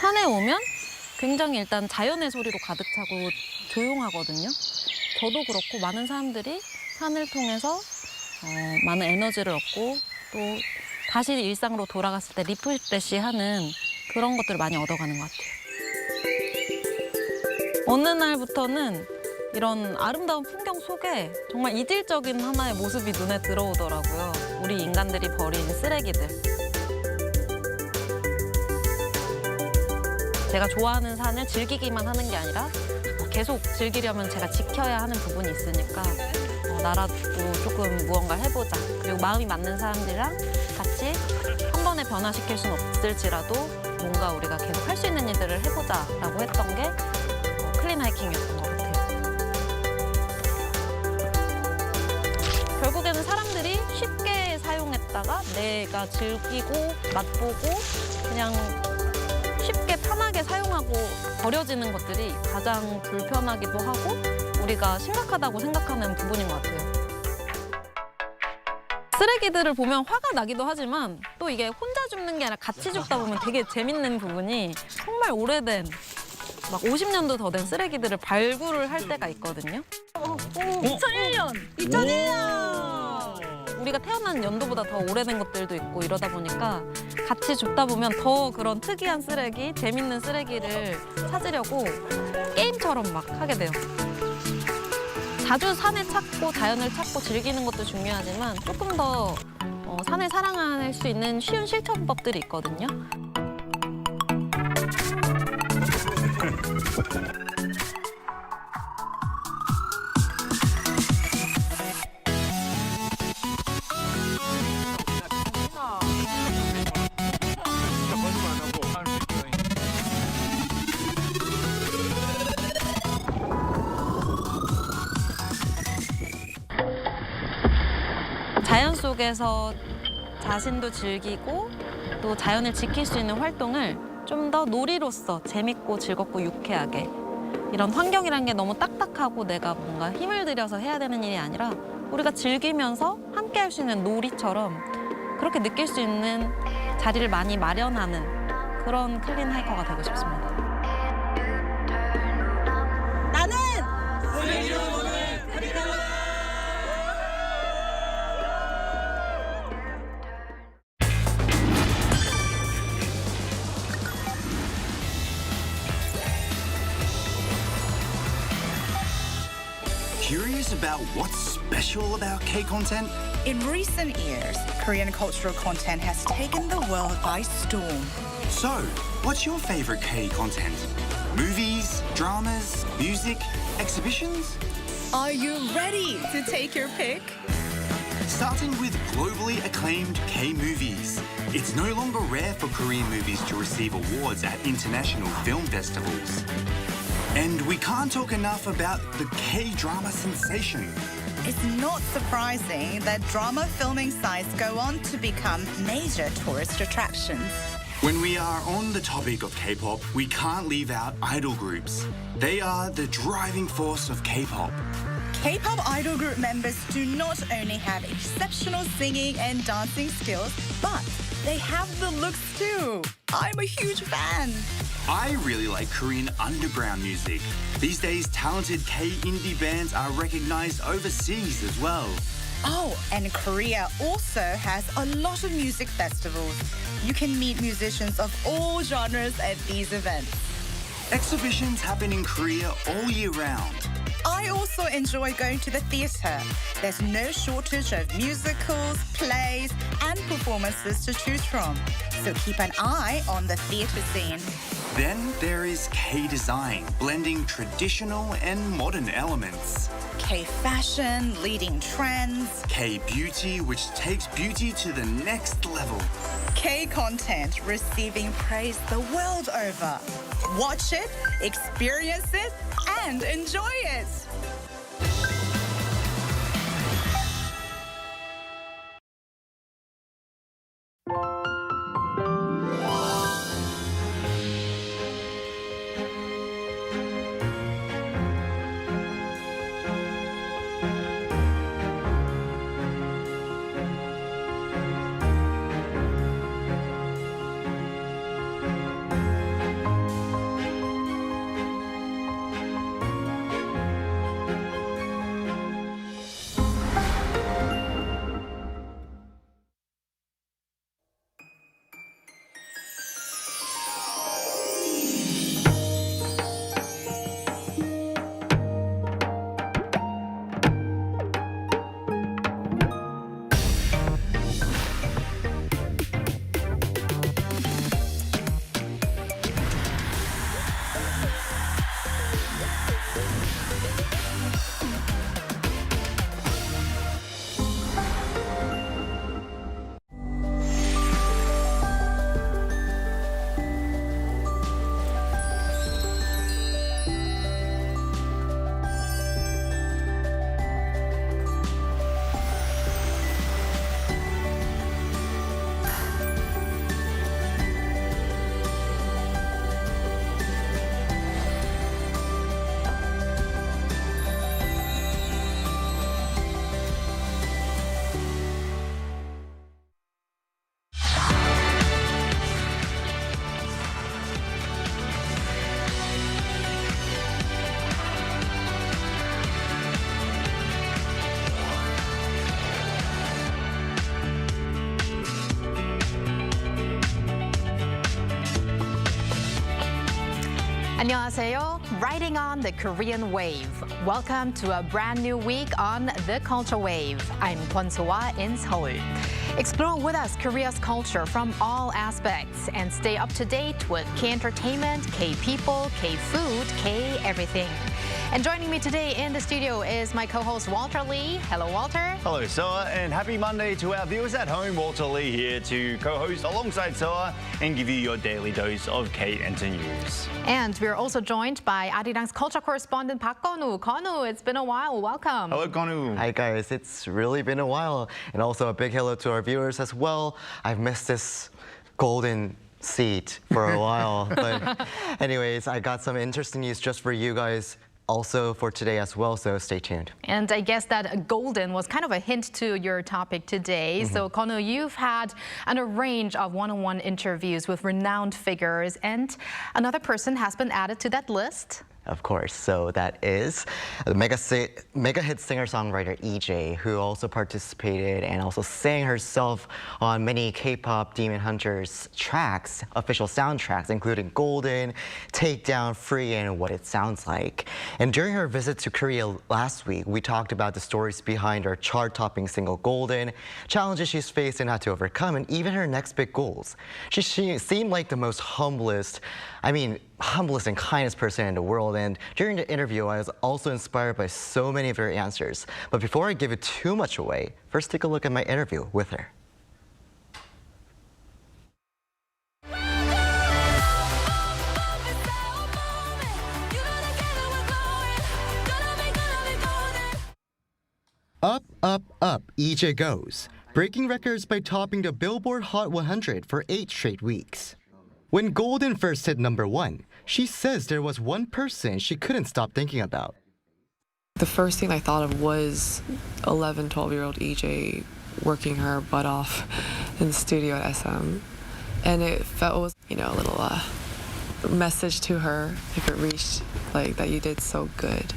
산에 오면 굉장히 일단 자연의 소리로 가득 차고 조용하거든요. 저도 그렇고 많은 사람들이 산을 통해서 많은 에너지를 얻고 또 다시 일상으로 돌아갔을 때 리프레시하는 그런 것들을 많이 얻어가는 것 같아요. 어느 날부터는 이런 아름다운 풍경 속에 정말 이질적인 하나의 모습이 눈에 들어오더라고요. 우리 인간들이 버린 쓰레기들. 제가 좋아하는 산을 즐기기만 하는 게 아니라 계속 즐기려면 제가 지켜야 하는 부분이 있으니까 나라도 조금 무언가를 해보자. 그리고 마음이 맞는 사람들이랑 같이 한 번에 변화시킬 수는 없을지라도 뭔가 우리가 계속 할 수 있는 일들을 해보자라고 했던 게 클린 하이킹이었던 것 같아요. 결국에는 사람들이 쉽게 사용했다가 내가 즐기고 맛보고 그냥 쉽게 편하게 사용하고 버려지는 것들이 가장 불편하기도 하고 우리가 심각하다고 생각하는 부분인 것 같아요. 쓰레기들을 보면 화가 나기도 하지만 또 이게 혼자 줍는 게 아니라 같이 줍다 보면 되게 재밌는 부분이 정말 오래된 막 50년도 더 된 쓰레기들을 발굴을 할 때가 있거든요. 2001년! 2001년! 우리가 태어난 연도보다 더 오래된 것들도 있고 이러다 보니까 같이 줍다 보면 더 그런 특이한 쓰레기, 재밌는 쓰레기를 찾으려고 게임처럼 막 하게 돼요. 자주 산을 찾고 자연을 찾고 즐기는 것도 중요하지만 조금 더 산을 사랑할 수 있는 쉬운 실천법들이 있거든요. 자연 속에서 자신도 즐기고 또 자연을 지킬 수 있는 활동을 좀 더 놀이로서 재밌고 즐겁고 유쾌하게 이런 환경이란 게 너무 딱딱하고 내가 뭔가 힘을 들여서 해야 되는 일이 아니라 우리가 즐기면서 함께 할 수 있는 놀이처럼 그렇게 느낄 수 있는 자리를 많이 마련하는 그런 클린 하이커가 되고 싶습니다. 나는! Curious about what's special about K-content? In recent years, Korean cultural content has taken the world by storm. So, what's your favorite K-content? Movies, dramas, music, exhibitions? Are you ready to take your pick? Starting with globally acclaimed K-movies. It's no longer rare for Korean movies to receive awards at international film festivals. And we can't talk enough about the K-drama sensation. It's not surprising that drama filming sites go on to become major tourist attractions. When we are on the topic of K-pop, we can't leave out idol groups. They are the driving force of K-pop. K-pop idol group members do not only have exceptional singing and dancing skills, but they have the looks too. I'm a huge fan. I really like Korean underground music. These days, talented K-indie bands are recognized overseas as well. Oh, and Korea also has a lot of music festivals. You can meet musicians of all genres at these events. Exhibitions happen in Korea all year round. I also enjoy going to the theatre. There's no shortage of musicals, plays, and performances to choose from. So keep an eye on the theatre scene. Then there is K-design, blending traditional and modern elements. K-fashion, leading trends. K-beauty, which takes beauty to the next level. K-content receiving praise the world over. Watch it, experience it, and enjoy it. 안녕하세요. Riding on the Korean wave. Welcome to a brand new week on The Culture Wave. I'm Kwon So-hwa in Seoul. Explore with us Korea's culture from all aspects and stay up to date with K-entertainment, K-people, K-food, K-everything. And joining me today in the studio is my co-host Walter Lee. Hello, Walter. Hello, Soa, and happy Monday to our viewers at home. Walter Lee here to co-host alongside Soa and give you your daily dose of K-enter news. And we're also joined by Arirang's culture correspondent Park Konu. Konu, it's been a while. Welcome. Hello, Konu. Hi guys, it's really been a while. And also a big hello to our viewers as well. I've missed this golden seat for a while. But anyways, I got some interesting news just for you guys also for today as well, so stay tuned. And I guess that golden was kind of a hint to your topic today. So Konu, you've had a range of one-on-one interviews with renowned figures, and another person has been added to that list. Of course, so that is the mega hit singer-songwriter Ejae, who also participated and also sang herself on many K-pop Demon Hunters tracks, official soundtracks, including Golden, Takedown, Free, and What It Sounds Like. And during her visit to Korea last week, we talked about the stories behind her chart-topping single Golden, challenges she's faced and had to overcome, and even her next big goals. She seemed like the most humblest and kindest person in the world, and during the interview I was also inspired by so many of her answers. But before I give it too much away, first take a look at my interview with her. Up, up, up, Ejae goes, breaking records by topping the Billboard Hot 100 for 8 straight weeks. When Golden first hit #1, she says there was one person she couldn't stop thinking about. The first thing I thought of was 11, 12-year-old Ejae working her butt off in the studio at SM. And it was, a little message to her if it reached, that you did so good.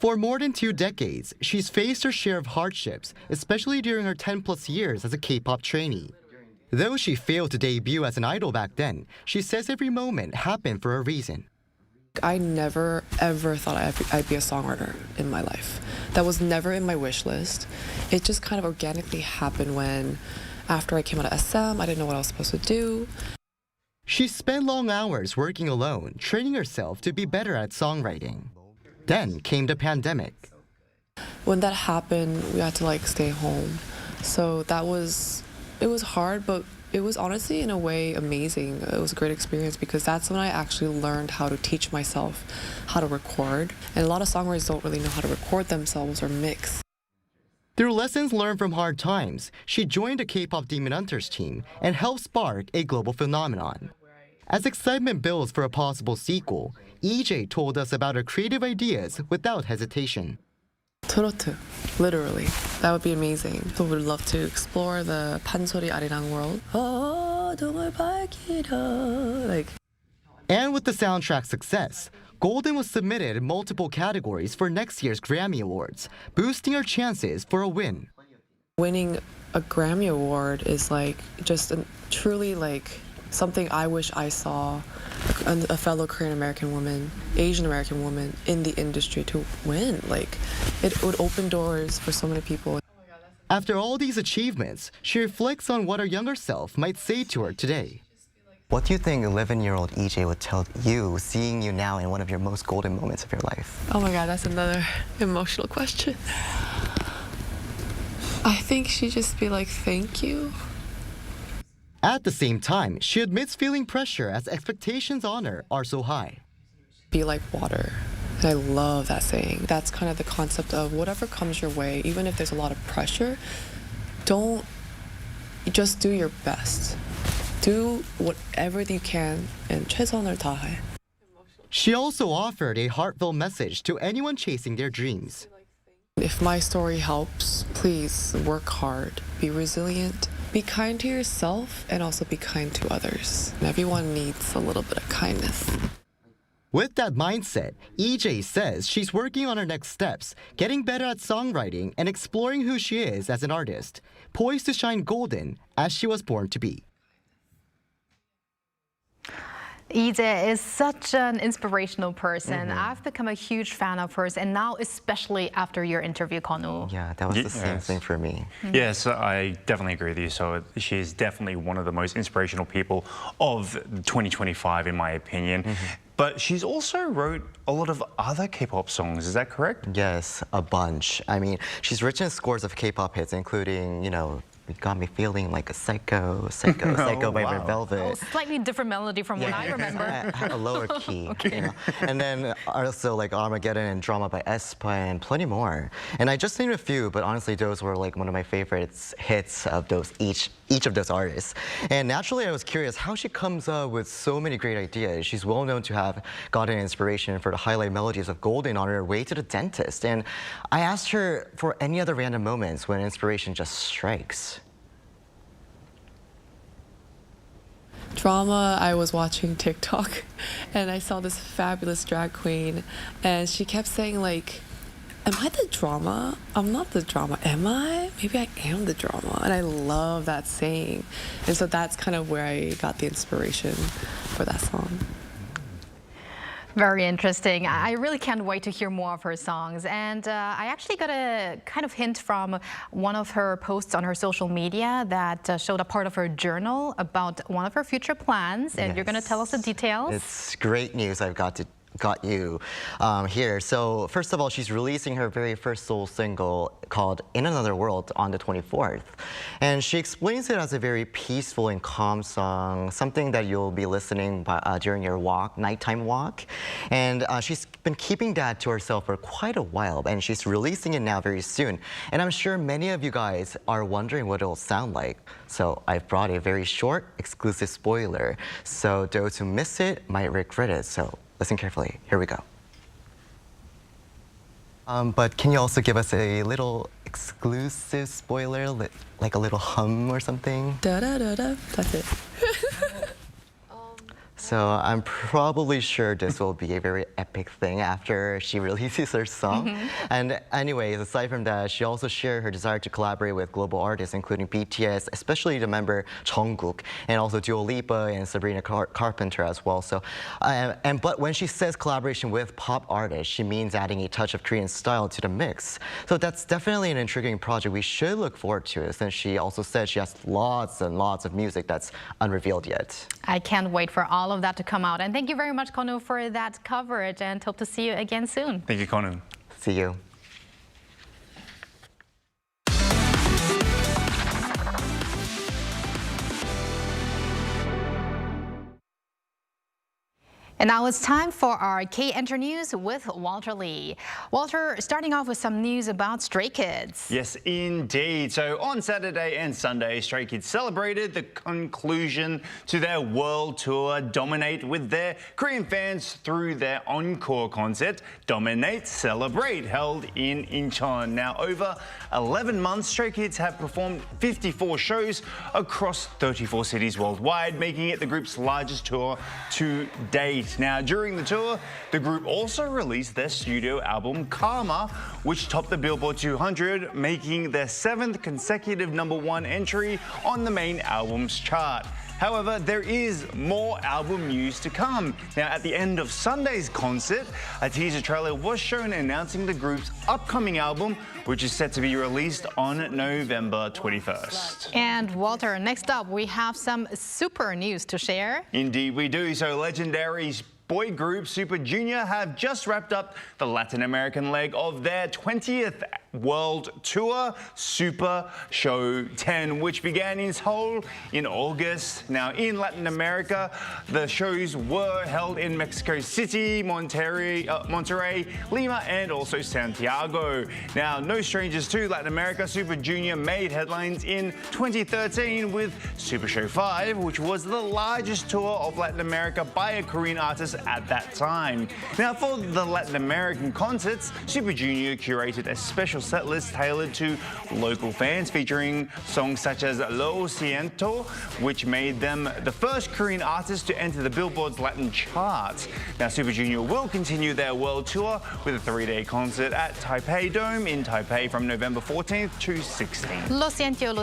For more than 2 decades, she's faced her share of hardships, especially during her 10+ years as a K-pop trainee. Though she failed to debut as an idol back then, she says every moment happened for a reason. I never, ever thought I'd be a songwriter in my life. That was never in my wish list. It just kind of organically happened when, after I came out of SM, I didn't know what I was supposed to do. She spent long hours working alone, training herself to be better at songwriting. Then came the pandemic. When that happened, we had to stay home. So it was hard, but it was honestly, in a way, amazing. It was a great experience because that's when I actually learned how to teach myself how to record. And a lot of songwriters don't really know how to record themselves or mix. Through lessons learned from hard times, she joined the K-pop Demon Hunters team and helped spark a global phenomenon. As excitement builds for a possible sequel, Ejae told us about her creative ideas without hesitation. 트로트, literally. That would be amazing. So we'd love to explore the 판소리 아리랑 world. And with the soundtrack's success, Golden was submitted in multiple categories for next year's Grammy Awards, boosting her chances for a win. Winning a Grammy Award is truly something I wish I saw a fellow Korean American woman, Asian American woman in the industry to win. It would open doors for so many people. After all these achievements, she reflects on what her younger self might say to her today. What do you think 11-year-old Ejae would tell you, seeing you now in one of your most golden moments of your life? Oh my God, that's another emotional question. I think she'd just be thank you. At the same time, she admits feeling pressure as expectations on her are so high. Be like water. And I love that saying. That's kind of the concept of whatever comes your way, even if there's a lot of pressure, just do your best. Do whatever you can and 최선을 다해. She also offered a heartfelt message to anyone chasing their dreams. If my story helps, please work hard, be resilient, be kind to yourself, and also be kind to others. Everyone needs a little bit of kindness. With that mindset, Ejae says she's working on her next steps, getting better at songwriting and exploring who she is as an artist, poised to shine golden as she was born to be. Ejae is such an inspirational person. I've become a huge fan of hers, and now especially after your interview, Konwoo. Yeah, that was the same thing for me. Yes, I definitely agree with you. So she is definitely one of the most inspirational people of 2025, in my opinion. But she's also wrote a lot of other K-pop songs, is that correct? Yes, a bunch. I mean, she's written scores of K-pop hits, including, you know, It Got Me Feeling Like a Psycho by Red Velvet. Oh, slightly different melody from what I remember. A lower key. You know? And then also like Armageddon and Drama by aespa and plenty more. And I just named a few, but honestly those were like one of my favorites hits of those each of those artists. And naturally I was curious how she comes up with so many great ideas. She's well known to have gotten inspiration for the highlight melodies of Golden on her way to the dentist. And I asked her for any other random moments when inspiration just strikes. Drama, I was watching TikTok and I saw this fabulous drag queen and she kept saying like, am I the drama? I'm not the drama, am I? Maybe I am the drama. And I love that saying. And so that's kind of where I got the inspiration for that song. Very interesting. I really can't wait to hear more of her songs. And I actually got a kind of hint from one of her posts on her social media that showed a part of her journal about one of her future plans. And you're going to tell us the details. It's great news I've got you here. So first of all, she's releasing her very first solo single called In Another World on the 24th. And she explains it as a very peaceful and calm song, something that you'll be listening during your nighttime walk. And she's been keeping that to herself for quite a while, and she's releasing it now very soon. And I'm sure many of you guys are wondering what it'll sound like. So I've brought a very short, exclusive spoiler. So those who miss it might regret it. So listen carefully. Here we go. But can you also give us a little exclusive spoiler, like a little hum or something? Da-da-da-da. That's it. So I'm probably sure this will be a very epic thing after she releases her song. And anyways, aside from that, she also shared her desire to collaborate with global artists, including BTS, especially the member Jungkook, and also Dua Lipa and Sabrina Carpenter as well. So, but when she says collaboration with pop artists, she means adding a touch of Korean style to the mix. So that's definitely an intriguing project we should look forward to, since she also said she has lots and lots of music that's unrevealed yet. I can't wait for all of that to come out. And thank you very much, Konwoo, for that coverage, and hope to see you again soon. Thank you, Konwoo. See you. And now it's time for our K-Enter News with Walter Lee. Walter, starting off with some news about Stray Kids. Yes, indeed. So on Saturday and Sunday, Stray Kids celebrated the conclusion to their world tour, Dominate, with their Korean fans through their encore concert, Dominate Celebrate, held in Incheon. Now, over 11 months, Stray Kids have performed 54 shows across 34 cities worldwide, making it the group's largest tour to date. Now, during the tour, the group also released their studio album Karma, which topped the Billboard 200, making their 7th consecutive #1 entry on the main albums chart. However, there is more album news to come. Now, at the end of Sunday's concert, a teaser trailer was shown announcing the group's upcoming album, which is set to be released on November 21st. And Walter, next up, we have some super news to share. Indeed we do. So legendary boy group Super Junior have just wrapped up the Latin American leg of their 20th World Tour, Super Show 10, which began in Seoul in August. Now, in Latin America, the shows were held in Mexico City, Monterrey, Lima, and also Santiago. Now, no strangers to Latin America, Super Junior made headlines in 2013 with Super Show 5, which was the largest tour of Latin America by a Korean artist at that time. Now, for the Latin American concerts, Super Junior curated a special set list tailored to local fans, featuring songs such as Lo Siento, which made them the first Korean artist to enter the Billboard's Latin charts. Now, Super Junior will continue their world tour with a 3-day concert at Taipei Dome in Taipei from November 14th to 16th. Lo siento, lo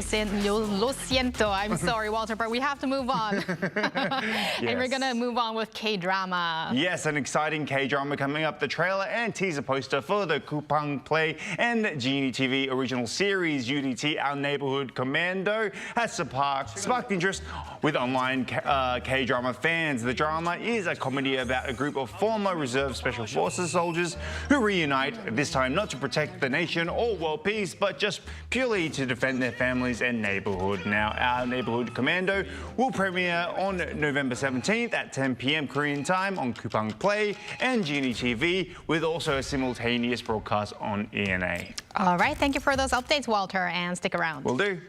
siento. I'm sorry, Walter, but we have to move on. And we're going to move on with K-drama. Yes, an exciting K-drama coming up. The trailer and teaser poster for the Kupang Play and Genie TV original series UDT Our Neighborhood Commando has sparked interest with online K-drama fans. The drama is a comedy about a group of former Reserve Special Forces soldiers who reunite, this time not to protect the nation or world peace, but just purely to defend their families and neighborhood. Now, Our Neighborhood Commando will premiere on November 17th at 10 p.m. Korean time on Kupang Play and Genie TV, with also a simultaneous broadcast on ENA. All right, thank you for those updates, Walter, and stick around. Will do.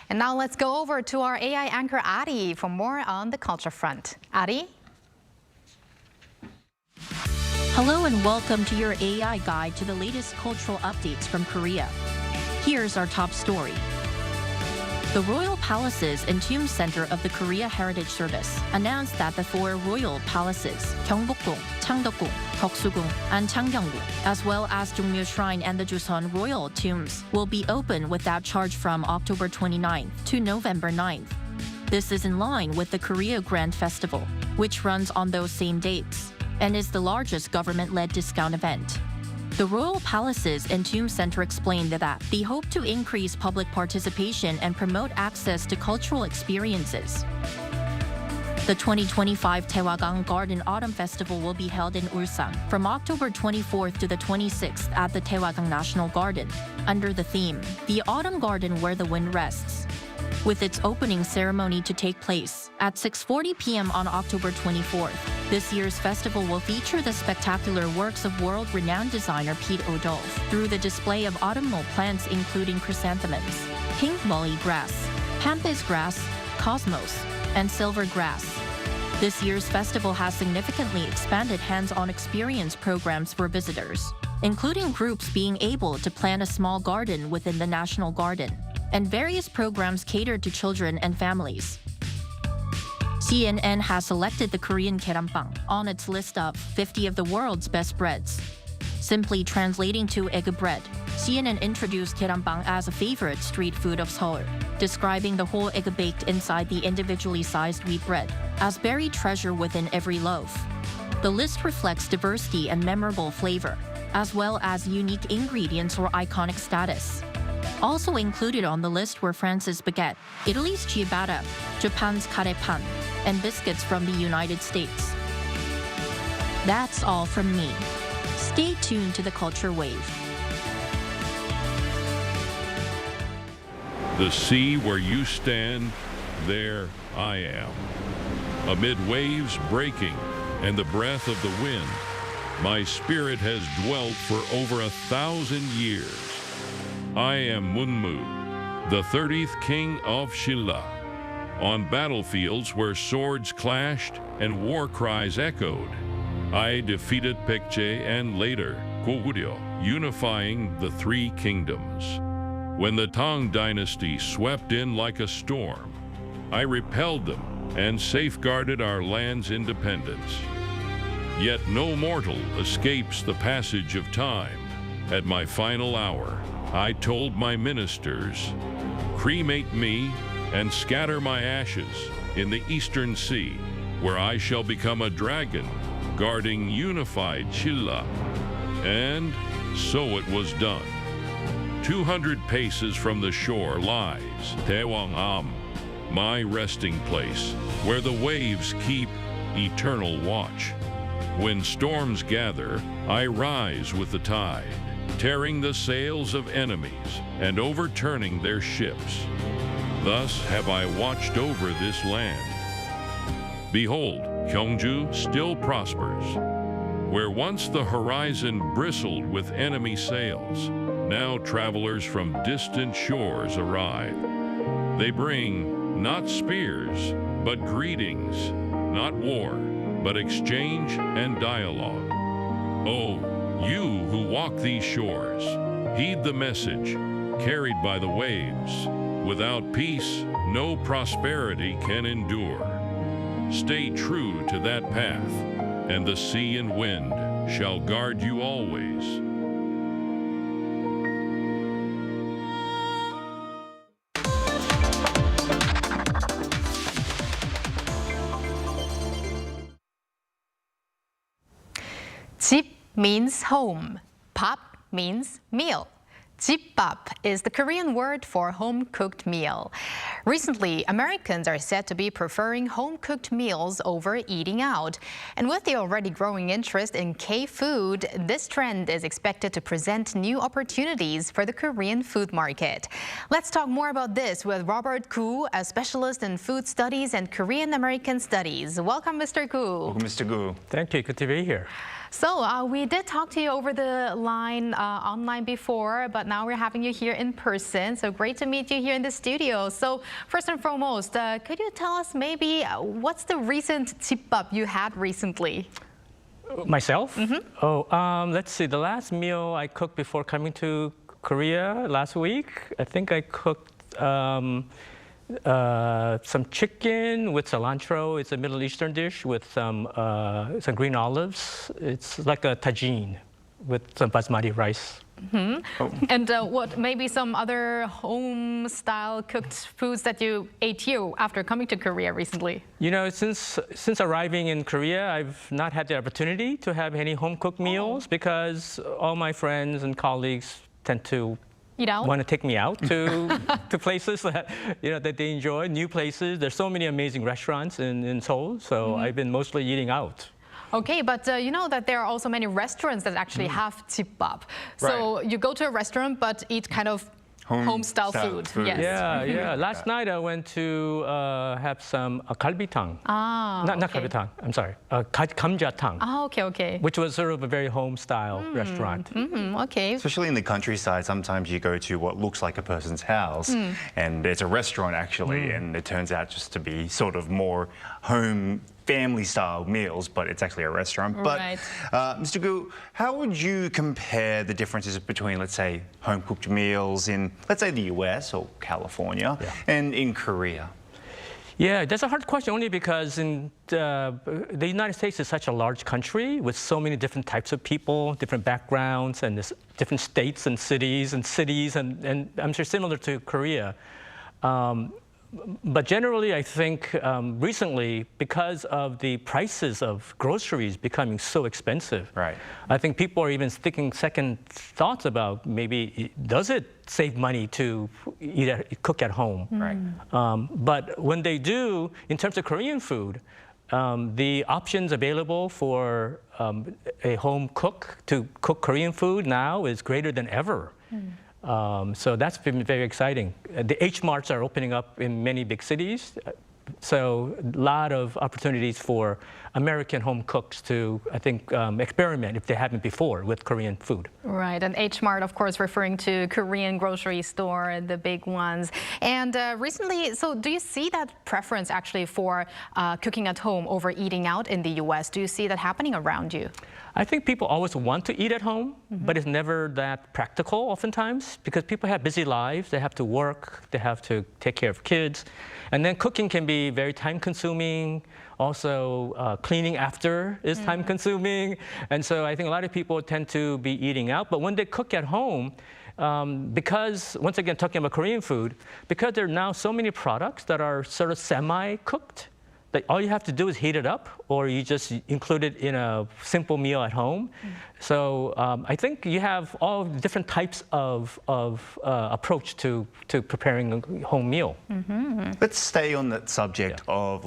And now let's go over to our AI anchor, Ari, for more on the culture front. Ari? Hello and welcome to your AI guide to the latest cultural updates from Korea. Here's our top story. The Royal Palaces and Tomb Center of the Korea Heritage Service announced that the 4 royal palaces, Gyeongbokgung, Changdeokgung, Deoksugung, and Changgyeonggung, as well as Jongmyo Shrine and the Joseon Royal Tombs, will be open without charge from October 29th to November 9th. This is in line with the Korea Grand Festival, which runs on those same dates, and is the largest government-led discount event. The Royal Palaces and Tomb Center explained that they hope to increase public participation and promote access to cultural experiences. The 2025 Taewagang Garden Autumn Festival will be held in Ulsan from October 24th to the 26th at the Taewagang National Garden, under the theme, The Autumn Garden Where the Wind Rests, with its opening ceremony to take place at 6:40 p.m. on October 24th. This year's festival will feature the spectacular works of world-renowned designer Pete Odolph through the display of autumnal plants including chrysanthemums, pink molly grass, pampas grass, cosmos, and silver grass. This year's festival has significantly expanded hands-on experience programs for visitors, including groups being able to plant a small garden within the National Garden, and various programs catered to children and families. CNN has selected the Korean keranbang on its list of 50 of the world's best breads. Simply translating to egg bread, CNN introduced keranbang as a favorite street food of Seoul, describing the whole egg baked inside the individually sized wheat bread as buried treasure within every loaf. The list reflects diversity and memorable flavor, as well as unique ingredients or iconic status. Also included on the list were France's baguette, Italy's ciabatta, Japan's karepan, and biscuits from the United States. That's all from me. Stay tuned to the Culture Wave. The sea where you stand, there I am. Amid waves breaking and the breath of the wind, my spirit has dwelt for over 1,000 years. I am Munmu, the 30th king of Shilla. On battlefields where swords clashed and war cries echoed, I defeated Baekje and later Goguryeo, unifying the 3 kingdoms. When the Tang dynasty swept in like a storm, I repelled them and safeguarded our land's independence. Yet no mortal escapes the passage of time. At my final hour, I told my ministers, cremate me and scatter my ashes in the Eastern Sea, where I shall become a dragon guarding unified Shilla. And so it was done. 200 paces from the shore lies Taewang-am, my resting place, where the waves keep eternal watch. When storms gather, I rise with the tide, tearing the sails of enemies and overturning their ships. Thus have I watched over this land. Behold, Gyeongju still prospers. Where once the horizon bristled with enemy sails, now travelers from distant shores arrive. They bring not spears, but greetings, not war, but exchange and dialogue. Oh, you who walk these shores, Heed the message carried by the waves. Without peace, no prosperity can endure. Stay true to that path, and the sea and wind shall guard you always. Jib means home. Pap means meal. Jibbap is the Korean word for home-cooked meal. Recently, Americans are said to be preferring home-cooked meals over eating out. And with the already growing interest in K-food, this trend is expected to present new opportunities for the Korean food market. Let's talk more about this with Robert Gu, a specialist in food studies and Korean-American studies. Welcome, Mr. Gu. Welcome, Mr. Gu. Thank you. Good to be here. So we did talk to you over the line online before, but now we're having you here in person. So great to meet you here in the studio. So first and foremost, could you tell us maybe what's the recent jibbap you had recently? Myself? Oh, let's see. The last meal I cooked before coming to Korea last week, I think I cooked some chicken with cilantro. It's a Middle Eastern dish with some green olives. It's like a tagine with some basmati rice. And what maybe some other home-style cooked foods that you ate here after coming to Korea recently? You know, since arriving in Korea, I've not had the opportunity to have any home-cooked meals because all my friends and colleagues tend to want to take me out to places that that they enjoy, new places. There's so many amazing restaurants in Seoul, so I've been mostly eating out. Okay, but you know that there are also many restaurants that actually have jibbap. So you go to a restaurant but eat kind of home-style food. Yes. Yeah. Last night I went to have some galbitang. Not galbitang. I'm sorry. Gamjatang. Okay. Which was sort of a very home-style restaurant. Okay. Especially in the countryside, sometimes you go to what looks like a person's house, and it's a restaurant actually, and it turns out just to be sort of more home family-style meals, but it's actually a restaurant. But Mr. Gu, how would you compare the differences between, let's say, home-cooked meals in, let's say, the US or California and in Korea? Yeah, that's a hard question only because in the United States is such a large country with so many different types of people, different backgrounds, and different states and cities, and I'm sure similar to Korea. But generally, I think recently, because of the prices of groceries becoming so expensive, I think people are even thinking second thoughts about maybe does it save money to cook at home? But when they do, in terms of Korean food, the options available for a home cook to cook Korean food now is greater than ever. So that's been very exciting. The H-Marts are opening up in many big cities. So a lot of opportunities for American home cooks to, I think, experiment if they haven't before with Korean food. Right, and H-Mart, of course, referring to Korean grocery store, the big ones. And recently, so do you see that preference actually for cooking at home over eating out in the U.S.? Do you see that happening around you? I think people always want to eat at home, but it's never that practical oftentimes because people have busy lives. They have to work, they have to take care of kids. And then cooking can be very time-consuming. Also, cleaning after is time-consuming. And so I think a lot of people tend to be eating out. But when they cook at home, because, once again, talking about Korean food, because there are now so many products that are sort of semi-cooked, that all you have to do is heat it up, or you just include it in a simple meal at home. So I think you have all different types of approach to preparing a home meal. Let's stay on that subject of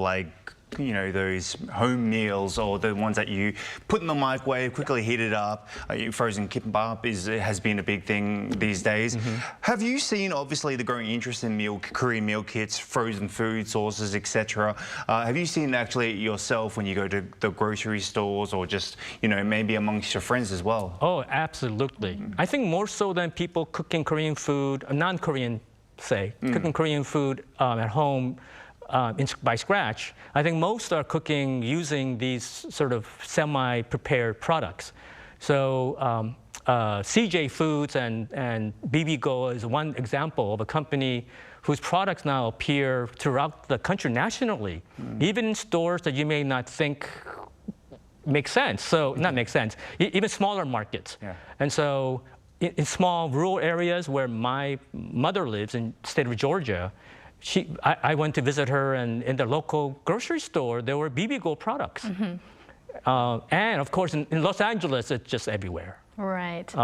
those home meals or the ones that you put in the microwave, quickly heat it up. Frozen kimbap has been a big thing these days. Have you seen, obviously, the growing interest in Korean meal kits, frozen food, sauces, etc.? Have you seen actually yourself when you go to the grocery stores or just, maybe amongst your friends as well? Oh, absolutely. I think more so than people cooking Korean food, non-Korean, say, cooking Korean food at home, by scratch, I think most are cooking using these sort of semi-prepared products. So CJ Foods and Bibigo is one example of a company whose products now appear throughout the country nationally, even in stores that you may not think make sense. So not make sense, even smaller markets. Yeah. And so in small rural areas where my mother lives in the state of Georgia, I went to visit her, and in the local grocery store, there were Bibigo products. And of course, in Los Angeles, it's just everywhere. Right.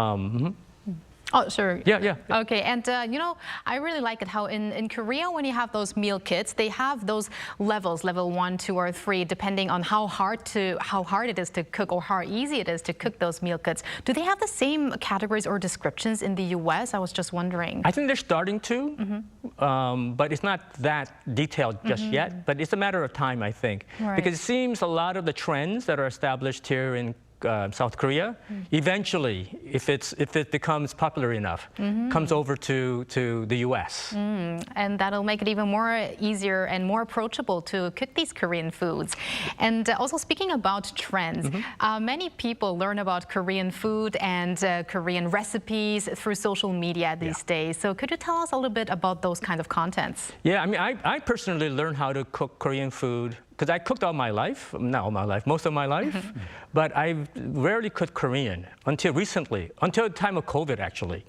Oh, sure. Yeah. Okay, and you know, I really like it how in Korea, when you have those meal kits, they have those levels, level 1, 2, or 3, depending on how hard it is to cook or how easy it is to cook those meal kits. Do they have the same categories or descriptions in the U.S.? I was just wondering. I think they're starting to, but it's not that detailed just yet. But it's a matter of time, I think, because it seems a lot of the trends that are established here in South Korea, eventually, if it becomes popular enough, comes over to the U.S. And that'll make it even more easier and more approachable to cook these Korean foods. And also speaking about trends, many people learn about Korean food and Korean recipes through social media these days. So could you tell us a little bit about those kind of contents? Yeah, I mean, I personally learned how to cook Korean food because I cooked all my life, not all my life, most of my life, but I rarely cooked Korean until recently, until the time of COVID, actually.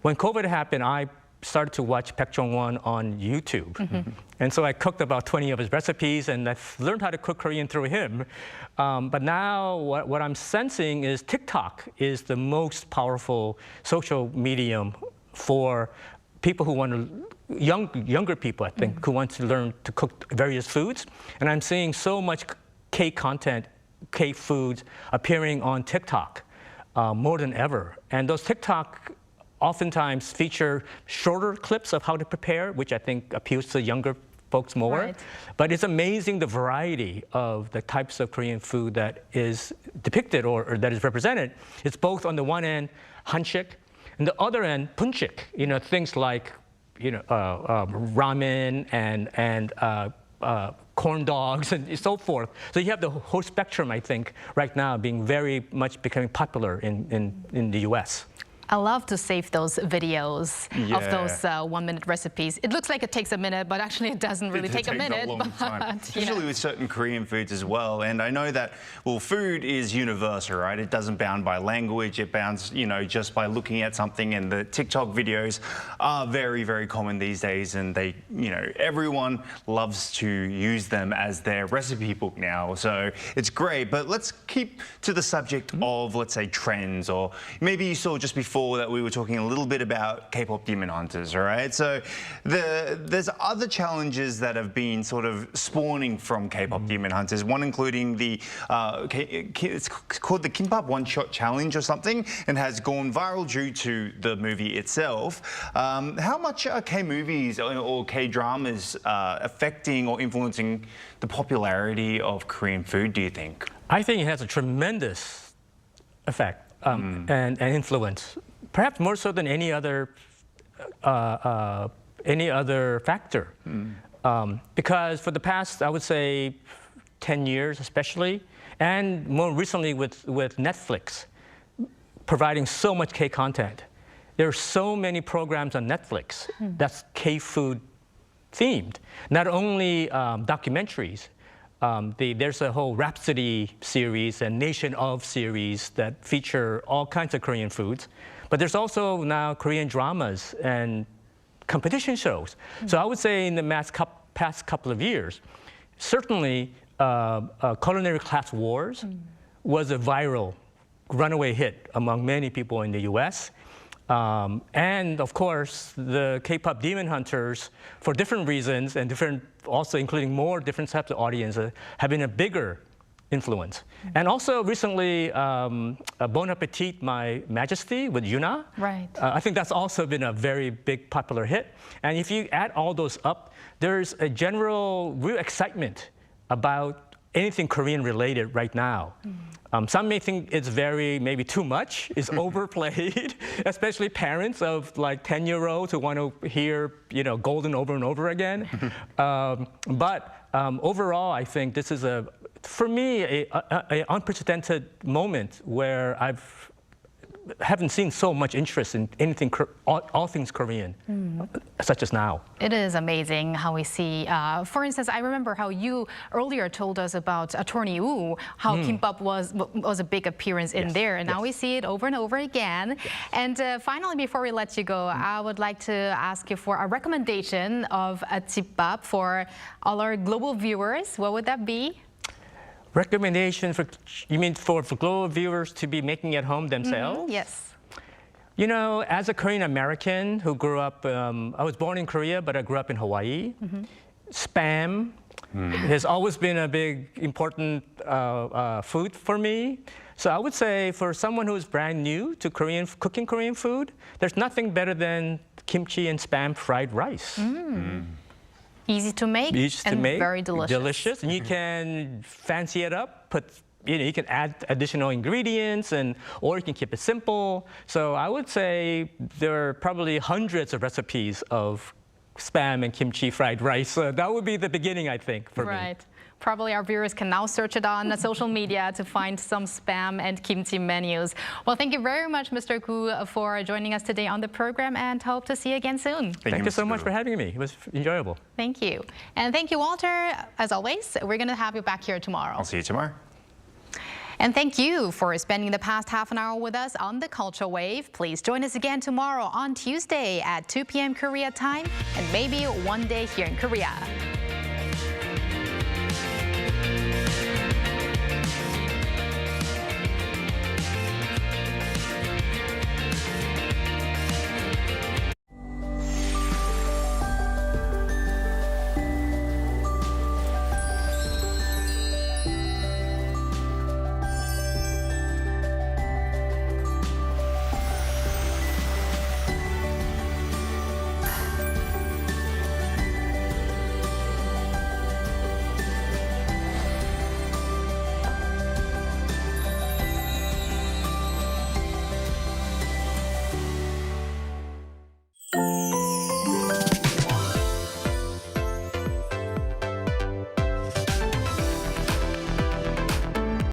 When COVID happened, I started to watch Baek Jong-won on YouTube. And so I cooked about 20 of his recipes, and I learned how to cook Korean through him. But now what I'm sensing is TikTok is the most powerful social medium for people who want to, younger people, I think, who want to learn to cook various foods. And I'm seeing so much K content, K foods appearing on TikTok more than ever. And those TikTok oftentimes feature shorter clips of how to prepare, which I think appeals to younger folks more. But it's amazing the variety of the types of Korean food that is depicted or that is represented. It's both on the one end, hanshik, and the other end, punchik, you know, things like, you know, ramen and corn dogs and so forth. So you have the whole spectrum, I think, right now being very much becoming popular in the U.S. I love to save those videos of those 1-minute recipes. It looks like it takes a minute, but actually it doesn't really take a minute. A long time. Especially with certain Korean foods as well. And I know that, well, food is universal, right? It doesn't bound by language. It bounds, you know, just by looking at something. And the TikTok videos are very, very common these days. And they, you know, everyone loves to use them as their recipe book now. So it's great. But let's keep to the subject of, let's say, trends. Or maybe you saw just before that we were talking a little bit about K-pop Demon Hunters, all right? So there's other challenges that have been sort of spawning from K-pop Demon Hunters, one including the, it's called the Kimbap One Shot Challenge or something, and has gone viral due to the movie itself. How much are K-movies or K-dramas affecting or influencing the popularity of Korean food, do you think? I think it has a tremendous effect and influence. Perhaps more so than any other factor, because for the past, I would say, 10 years, especially, and more recently with Netflix, providing so much K content. There are so many programs on Netflix that's K food themed. Not only documentaries. There's a whole Rhapsody series and Nation of series that feature all kinds of Korean foods. But there's also now Korean dramas and competition shows. So I would say in the past couple of years, certainly Culinary Class Wars was a viral runaway hit among many people in the US. And of course, the K-pop Demon Hunters, for different reasons and also including more different types of audiences, have been a bigger influence. And also recently, Bon Appetit, My Majesty with Yuna. Right. I think that's also been a very big popular hit. And if you add all those up, there's a general real excitement about anything Korean related right now. Some may think it's maybe too much, it's overplayed, especially parents of like 10-year-olds who want to hear, you know, Golden over and over again. But overall, I think this is for me, an unprecedented moment where I've haven't seen so much interest in anything, all things Korean, such as now. It is amazing how we see, for instance, I remember how you earlier told us about Attorney Woo, how kimbap was a big appearance in there, and now we see it over and over again. And finally, before we let you go, I would like to ask you for a recommendation of a jibbap for all our global viewers. What would that be? Recommendation for, you mean for global viewers to be making at home themselves? Yes. You know, as a Korean American who grew up, I was born in Korea, but I grew up in Hawaii. Spam has always been a big, important food for me. So I would say for someone who is brand new to cooking Korean food, there's nothing better than kimchi and spam fried rice. Easy to make and very delicious. And you can fancy it up, you can add additional ingredients, or you can keep it simple. So I would say there are probably hundreds of recipes of spam and kimchi fried rice. So that would be the beginning, I think, for me. Right. Probably our viewers can now search it on social media to find some spam and kimchi menus. Well, thank you very much, Mr. Gu, for joining us today on the program, and hope to see you again soon. Thank you so much for having me. It was enjoyable. Thank you. And thank you, Walter. As always, we're going to have you back here tomorrow. I'll see you tomorrow. And thank you for spending the past half an hour with us on the Culture Wave. Please join us again tomorrow on Tuesday at 2 p.m. Korea time, and maybe one day here in Korea.